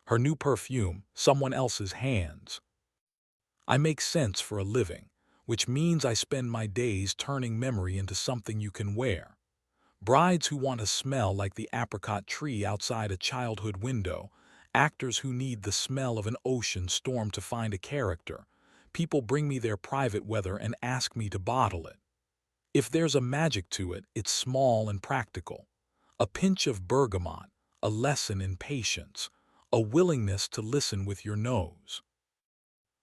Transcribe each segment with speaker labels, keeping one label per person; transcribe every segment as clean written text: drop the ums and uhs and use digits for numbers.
Speaker 1: Her new perfume, someone else's hands. I make sense for a living, which means I spend my days turning memory into something you can wear. Brides who want to smell like the apricot tree outside a childhood window, actors who need the smell of an ocean storm to find a character. People bring me their private weather and ask me to bottle it. If there's a magic to it, it's small and practical. A pinch of bergamot, a lesson in patience, a willingness to listen with your nose.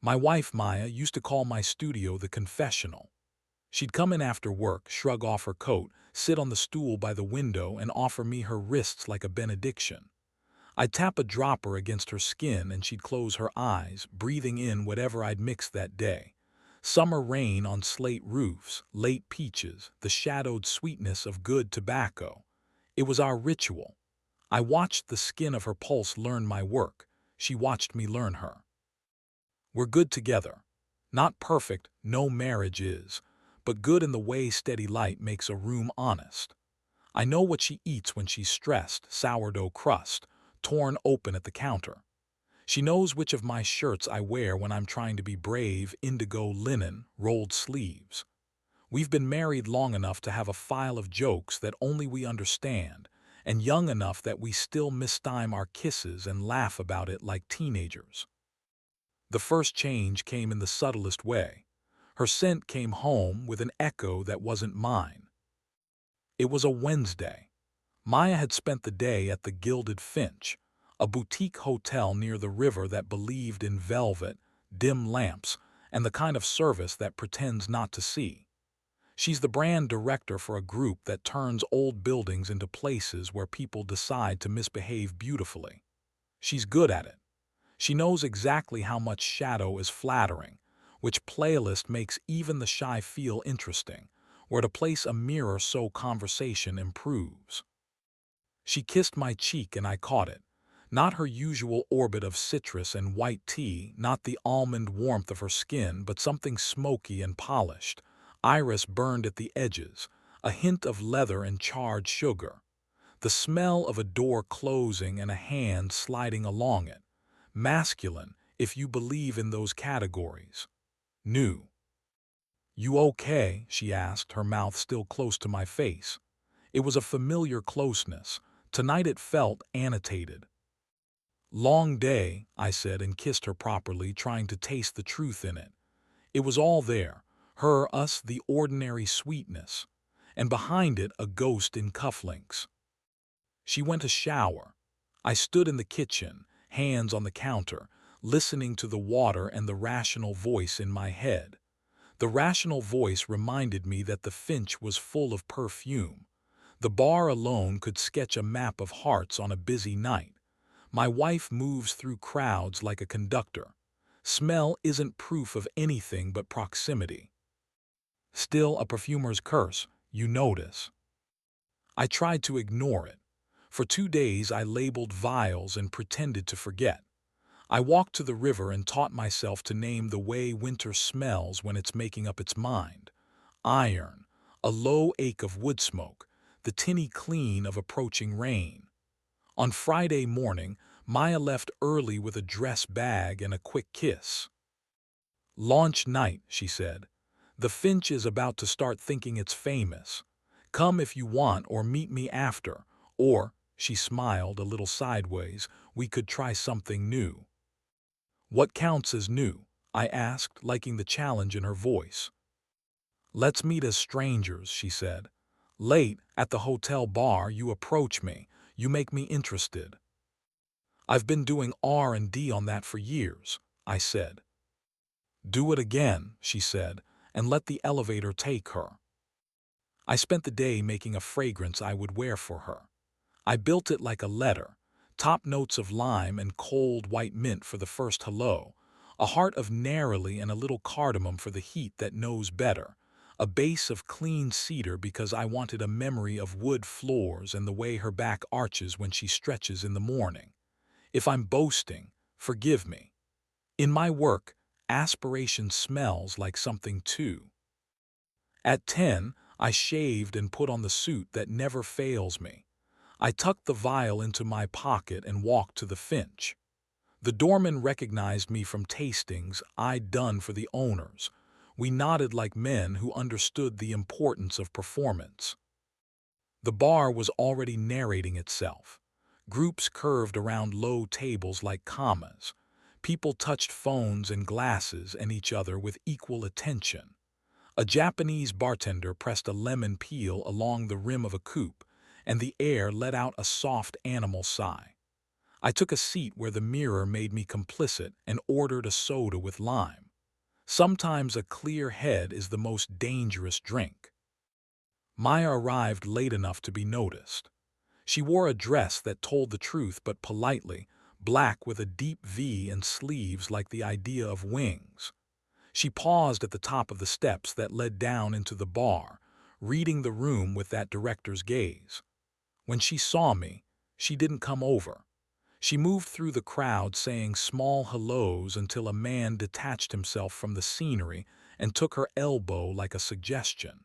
Speaker 1: My wife Maya used to call my studio the confessional. She'd come in after work, shrug off her coat, sit on the stool by the window, and offer me her wrists like a benediction. I'd tap a dropper against her skin and she'd close her eyes, breathing in whatever I'd mixed that day. Summer rain on slate roofs, late peaches, the shadowed sweetness of good tobacco. It was our ritual. I watched the skin of her pulse learn my work. She watched me learn her. We're good together. Not perfect, no marriage is, but good in the way steady light makes a room honest. I know what she eats when she's stressed, sourdough crust, torn open at the counter. She knows which of my shirts I wear when I'm trying to be brave, indigo linen, rolled sleeves. We've been married long enough to have a file of jokes that only we understand, and young enough that we still mistime our kisses and laugh about it like teenagers. The first change came in the subtlest way. Her scent came home with an echo that wasn't mine. It was a Wednesday. Maya had spent the day at the Gilded Finch, a boutique hotel near the river that believed in velvet, dim lamps, and the kind of service that pretends not to see. She's the brand director for a group that turns old buildings into places where people decide to misbehave beautifully. She's good at it. She knows exactly how much shadow is flattering, which playlist makes even the shy feel interesting, where to place a mirror so conversation improves. She kissed my cheek and I caught it. Not her usual orbit of citrus and white tea, not the almond warmth of her skin, but something smoky and polished. Iris burned at the edges, a hint of leather and charred sugar. The smell of a door closing and a hand sliding along it. Masculine, if you believe in those categories. New. You okay? She asked, her mouth still close to my face. It was a familiar closeness. Tonight it felt annotated. Long day, I said and kissed her properly, trying to taste the truth in it. It was all there. Her, us, the ordinary sweetness. And behind it, a ghost in cufflinks. She went to shower. I stood in the kitchen, hands on the counter, listening to the water and the rational voice in my head. The rational voice reminded me that the Finch was full of perfume. The bar alone could sketch a map of hearts on a busy night. My wife moves through crowds like a conductor. Smell isn't proof of anything but proximity. Still a perfumer's curse, you notice. I tried to ignore it. For 2 days I labeled vials and pretended to forget. I walked to the river and taught myself to name the way winter smells when it's making up its mind. Iron, a low ache of wood smoke, the tinny clean of approaching rain. On Friday morning, Maya left early with a dress bag and a quick kiss. Launch night, she said. The Finch is about to start thinking it's famous. Come if you want or meet me after, or, she smiled a little sideways, we could try something new. What counts as new? I asked, liking the challenge in her voice. Let's meet as strangers, she said. Late, at the hotel bar, you approach me. You make me interested. I've been doing R&D on that for years, I said. Do it again, she said, and let the elevator take her. I spent the day making a fragrance I would wear for her. I built it like a letter, top notes of lime and cold white mint for the first hello, a heart of neroli and a little cardamom for the heat that knows better, a base of clean cedar because I wanted a memory of wood floors and the way her back arches when she stretches in the morning. If I'm boasting, forgive me. In my work, aspiration smells like something too. At 10, I shaved and put on the suit that never fails me. I tucked the vial into my pocket and walked to the Finch. The doorman recognized me from tastings I'd done for the owners. We nodded like men who understood the importance of performance. The bar was already narrating itself. Groups curved around low tables like commas. People touched phones and glasses and each other with equal attention. A Japanese bartender pressed a lemon peel along the rim of a coupe, and the air let out a soft animal sigh. I took a seat where the mirror made me complicit and ordered a soda with lime. Sometimes a clear head is the most dangerous drink. Maya arrived late enough to be noticed. She wore a dress that told the truth but politely, black with a deep V and sleeves like the idea of wings. She paused at the top of the steps that led down into the bar, reading the room with that director's gaze. When she saw me, she didn't come over. She moved through the crowd saying small hellos until a man detached himself from the scenery and took her elbow like a suggestion.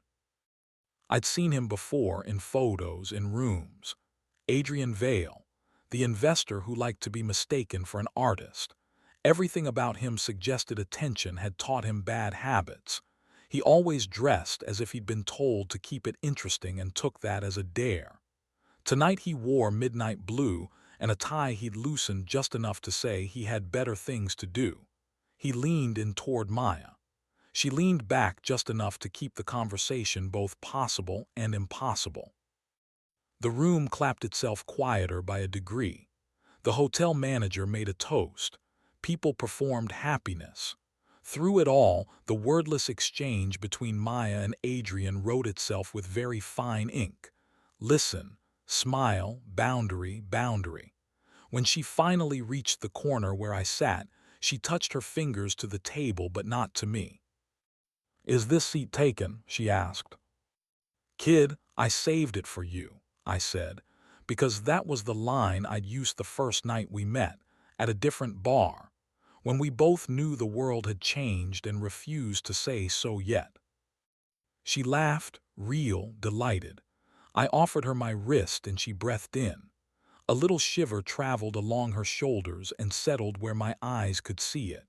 Speaker 1: I'd seen him before in photos in rooms. Adrian Vale, the investor who liked to be mistaken for an artist. Everything about him suggested attention had taught him bad habits. He always dressed as if he'd been told to keep it interesting and took that as a dare. Tonight he wore midnight blue and a tie he'd loosened just enough to say he had better things to do. He leaned in toward Maya. She leaned back just enough to keep the conversation both possible and impossible. The room clapped itself quieter by a degree. The hotel manager made a toast. People performed happiness. Through it all, the wordless exchange between Maya and Adrian wrote itself with very fine ink. Listen, smile, boundary, boundary. When she finally reached the corner where I sat, she touched her fingers to the table but not to me. "Is this seat taken?" she asked. "Kid, I saved it for you," I said, because that was the line I'd used the first night we met, at a different bar, when we both knew the world had changed and refused to say so yet. She laughed, real, delighted. I offered her my wrist and she breathed in. A little shiver traveled along her shoulders and settled where my eyes could see it.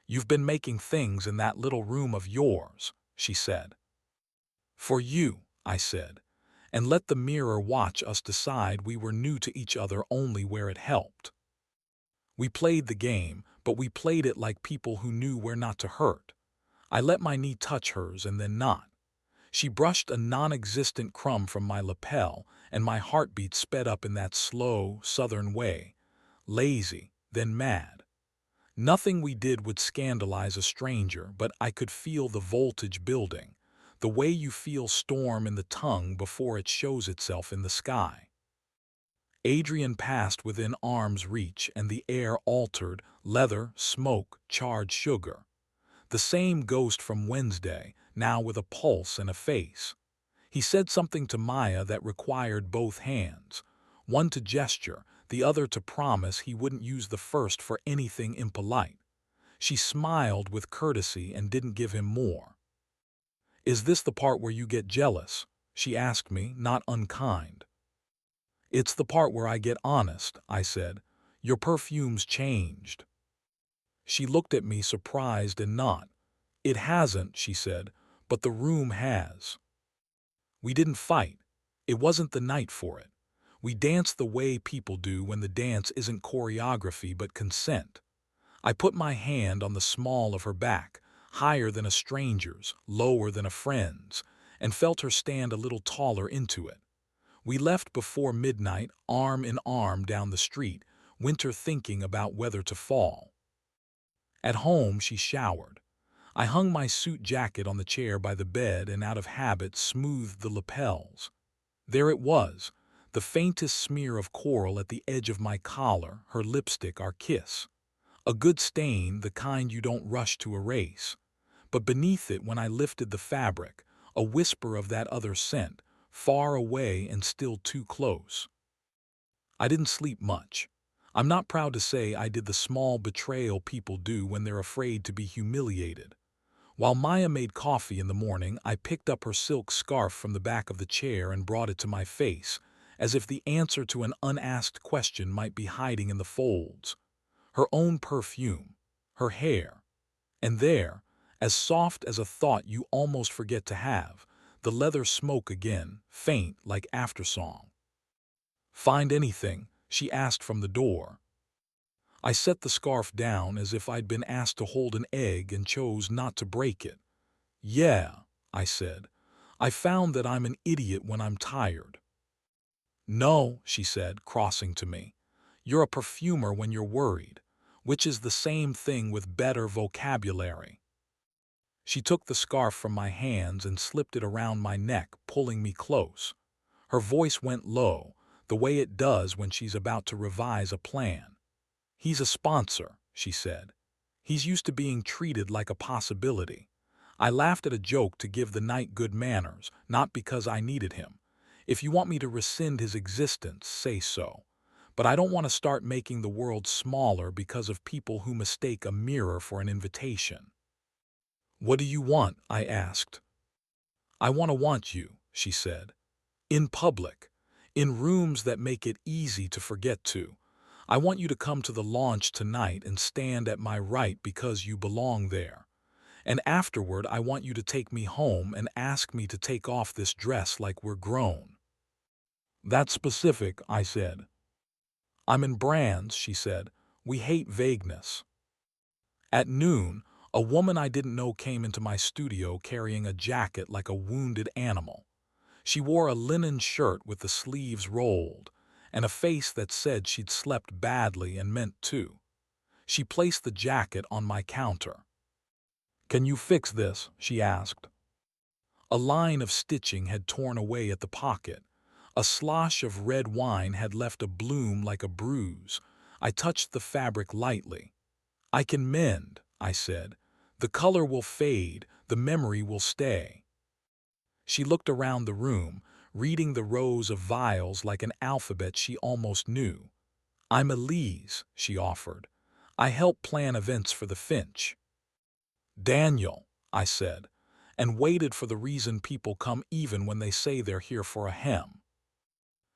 Speaker 1: "You've been making things in that little room of yours," she said. "For you," I said, and let the mirror watch us decide we were new to each other only where it helped. We played the game, but we played it like people who knew where not to hurt. I let my knee touch hers and then not. She brushed a non-existent crumb from my lapel, and my heartbeat sped up in that slow, southern way, lazy, then mad. Nothing we did would scandalize a stranger, but I could feel the voltage building, the way you feel storm in the tongue before it shows itself in the sky. Adrian passed within arm's reach and the air altered, leather, smoke, charred sugar. The same ghost from Wednesday, now with a pulse and a face. He said something to Maya that required both hands, one to gesture, the other to promise he wouldn't use the first for anything impolite. She smiled with courtesy and didn't give him more. "Is this the part where you get jealous?" she asked me, not unkind. "It's the part where I get honest," I said. "Your perfume's changed." She looked at me surprised and not. "It hasn't," she said, "but the room has." We didn't fight. It wasn't the night for it. We danced the way people do when the dance isn't choreography but consent. I put my hand on the small of her back, higher than a stranger's, lower than a friend's, and felt her stand a little taller into it. We left before midnight, arm in arm down the street, winter thinking about whether to fall. At home, she showered. I hung my suit jacket on the chair by the bed and out of habit smoothed the lapels. There it was, the faintest smear of coral at the edge of my collar, her lipstick, our kiss. A good stain, the kind you don't rush to erase. But beneath it, when I lifted the fabric, a whisper of that other scent, far away and still too close. I didn't sleep much. I'm not proud to say I did the small betrayal people do when they're afraid to be humiliated. While Maya made coffee in the morning, I picked up her silk scarf from the back of the chair and brought it to my face, as if the answer to an unasked question might be hiding in the folds. her own perfume, her hair, and there, as soft as a thought you almost forget to have, the leather smoke again, faint like aftersong. "Find anything?" she asked from the door. I set the scarf down as if I'd been asked to hold an egg and chose not to break it. "Yeah," I said. "I found that I'm an idiot when I'm tired." "No," she said, crossing to me. "You're a perfumer when you're worried, which is the same thing with better vocabulary." She took the scarf from my hands and slipped it around my neck, pulling me close. Her voice went low, the way it does when she's about to revise a plan. "He's a sponsor," she said. "He's used to being treated like a possibility. I laughed at a joke to give the night good manners, not because I needed him. If you want me to rescind his existence, say so. But I don't want to start making the world smaller because of people who mistake a mirror for an invitation." "What do you want?" I asked. "I want you," she said. "In public. In rooms that make it easy to forget to. I want you to come to the launch tonight and stand at my right because you belong there. And afterward, I want you to take me home and ask me to take off this dress like we're grown." "That's specific," I said. "I'm in brands," she said. "We hate vagueness." At noon, a woman I didn't know came into my studio carrying a jacket like a wounded animal. She wore a linen shirt with the sleeves rolled, and a face that said she'd slept badly and meant to. She placed the jacket on my counter. "Can you fix this?" she asked. A line of stitching had torn away at the pocket. A slosh of red wine had left a bloom like a bruise. I touched the fabric lightly. "I can mend," I said. "The color will fade, the memory will stay." She looked around the room, reading the rows of vials like an alphabet she almost knew. "I'm Elise," she offered. "I help plan events for the Finch." "Daniel," I said, and waited for the reason people come even when they say they're here for a hem.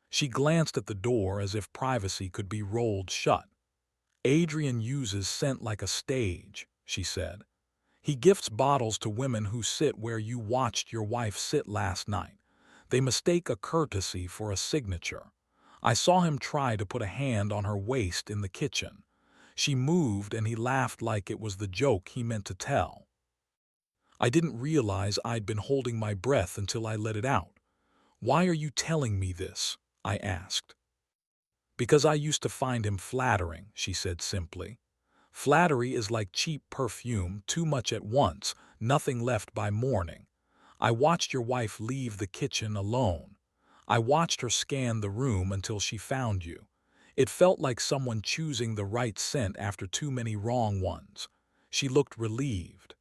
Speaker 1: She glanced at the door as if privacy could be rolled shut. "Adrian uses scent like a stage," she said. "He gifts bottles to women who sit where you watched your wife sit last night. They mistake a courtesy for a signature. I saw him try to put a hand on her waist in the kitchen. She moved and he laughed like it was the joke he meant to tell." I didn't realize I'd been holding my breath until I let it out. "Why are you telling me this?" I asked. "Because I used to find him flattering," she said simply. "Flattery is like cheap perfume, too much at once, nothing left by morning. I watched your wife leave the kitchen alone. I watched her scan the room until she found you. It felt like someone choosing the right scent after too many wrong ones." She looked relieved.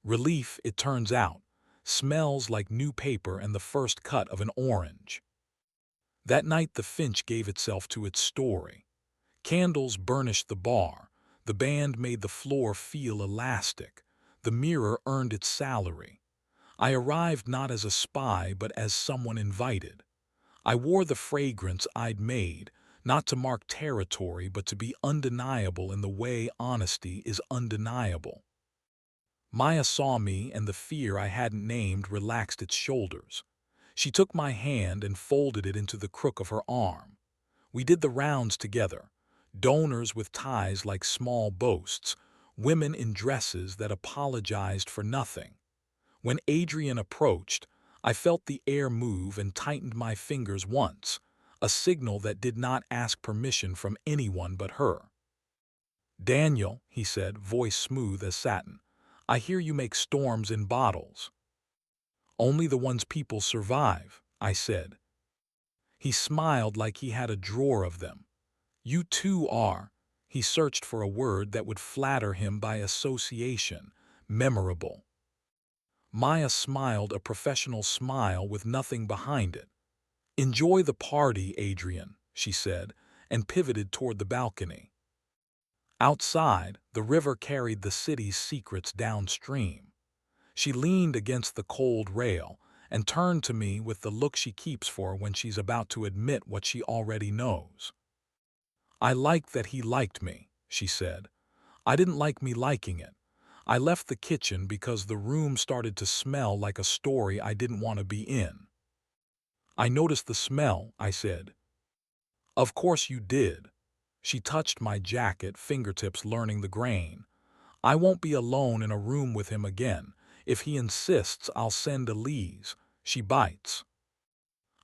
Speaker 1: Relief, it turns out, smells like new paper and the first cut of an orange. That night the Finch gave itself to its story. Candles burnished the bar, the band made the floor feel elastic, the mirror earned its salary. I arrived not as a spy but as someone invited. I wore the fragrance I'd made, not to mark territory but to be undeniable in the way honesty is undeniable. Maya saw me and the fear I hadn't named relaxed its shoulders. She took my hand and folded it into the crook of her arm. We did the rounds together, donors with ties like small boasts, women in dresses that apologized for nothing. When Adrian approached, I felt the air move and tightened my fingers once, a signal that did not ask permission from anyone but her. "Daniel," he said, voice smooth as satin, "I hear you make storms in bottles." "Only the ones people survive," I said. He smiled like he had a drawer of them. "You too are." He searched for a word that would flatter him by association. "Memorable." Maya smiled a professional smile with nothing behind it. "Enjoy the party, Adrian," she said, and pivoted toward the balcony. Outside, the river carried the city's secrets downstream. She leaned against the cold rail and turned to me with the look she keeps for when she's about to admit what she already knows. "I liked that he liked me," she said. I didn't like me liking it. I left the kitchen because the room started to smell like a story I didn't want to be in. I noticed the smell, I said. Of course you did. She touched my jacket, fingertips learning the grain. I won't be alone in a room with him again. If he insists, I'll send Elise. She bites.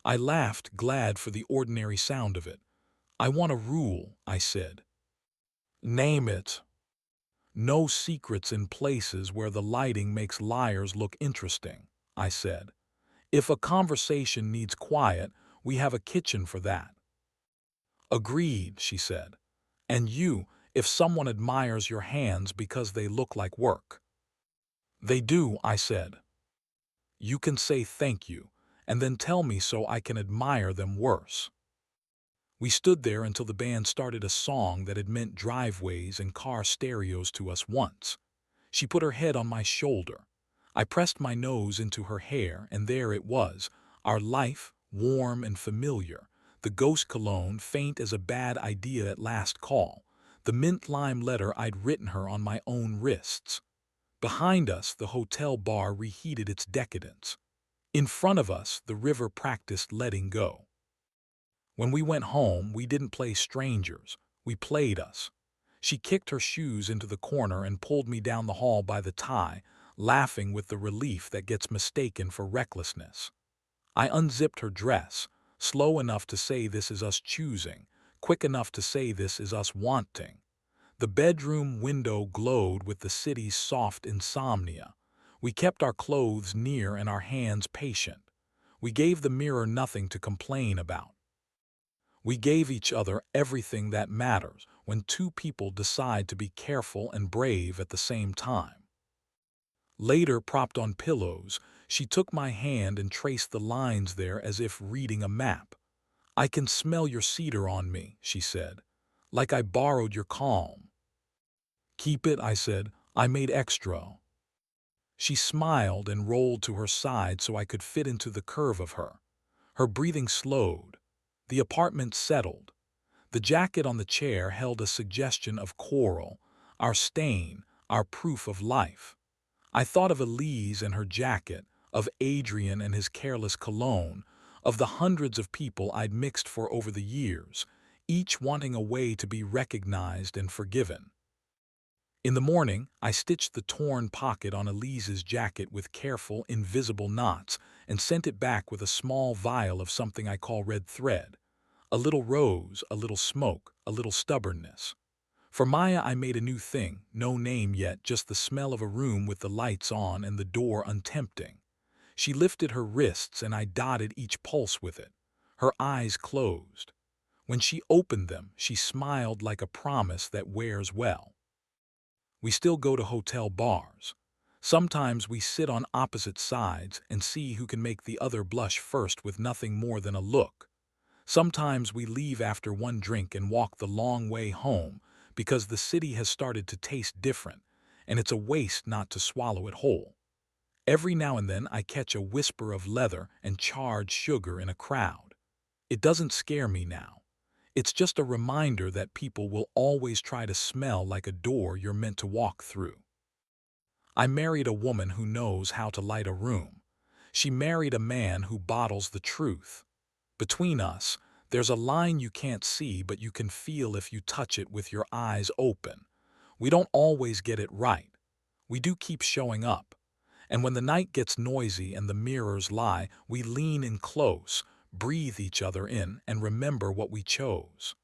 Speaker 1: I laughed, glad for the ordinary sound of it. I want a rule, I said. Name it. No secrets in places where the lighting makes liars look interesting, I said. If a conversation needs quiet, we have a kitchen for that. Agreed, she said. And you, if someone admires your hands because they look like work. They do, I said. You can say thank you, and then tell me so I can admire them worse. We stood there until the band started a song that had meant driveways and car stereos to us once. She put her head on my shoulder. I pressed my nose into her hair, and there it was, our life, warm and familiar, the ghost cologne faint as a bad idea at last call, the mint lime letter I'd written her on my own wrists. Behind us, the hotel bar reheated its decadence. In front of us, the river practiced letting go. When we went home, we didn't play strangers. We played us. She kicked her shoes into the corner and pulled me down the hall by the tie, laughing with the relief that gets mistaken for recklessness. I unzipped her dress, slow enough to say this is us choosing, quick enough to say this is us wanting. The bedroom window glowed with the city's soft insomnia. We kept our clothes near and our hands patient. We gave the mirror nothing to complain about. We gave each other everything that matters when two people decide to be careful and brave at the same time. Later, propped on pillows, she took my hand and traced the lines there as if reading a map. I can smell your cedar on me, she said, like I borrowed your calm. Keep it, I said. I made extra. She smiled and rolled to her side so I could fit into the curve of her. Her breathing slowed. The apartment settled. The jacket on the chair held a suggestion of coral, our stain, our proof of life. I thought of Elise and her jacket, of Adrian and his careless cologne, of the hundreds of people I'd mixed for over the years, each wanting a way to be recognized and forgiven. In the morning, I stitched the torn pocket on Elise's jacket with careful, invisible knots and sent it back with a small vial of something I call red thread. A little rose, a little smoke, a little stubbornness. For Maya I made a new thing, no name yet, just the smell of a room with the lights on and the door untempting. She lifted her wrists and I dotted each pulse with it. Her eyes closed. When she opened them, she smiled like a promise that wears well. We still go to hotel bars. Sometimes we sit on opposite sides and see who can make the other blush first with nothing more than a look. Sometimes we leave after one drink and walk the long way home because the city has started to taste different, and it's a waste not to swallow it whole. Every now and then I catch a whisper of leather and charred sugar in a crowd. It doesn't scare me now. It's just a reminder that people will always try to smell like a door you're meant to walk through. I married a woman who knows how to light a room. She married a man who bottles the truth. Between us, there's a line you can't see but you can feel if you touch it with your eyes open. We don't always get it right. We do keep showing up. And when the night gets noisy and the mirrors lie, we lean in close, breathe each other in, and remember what we chose.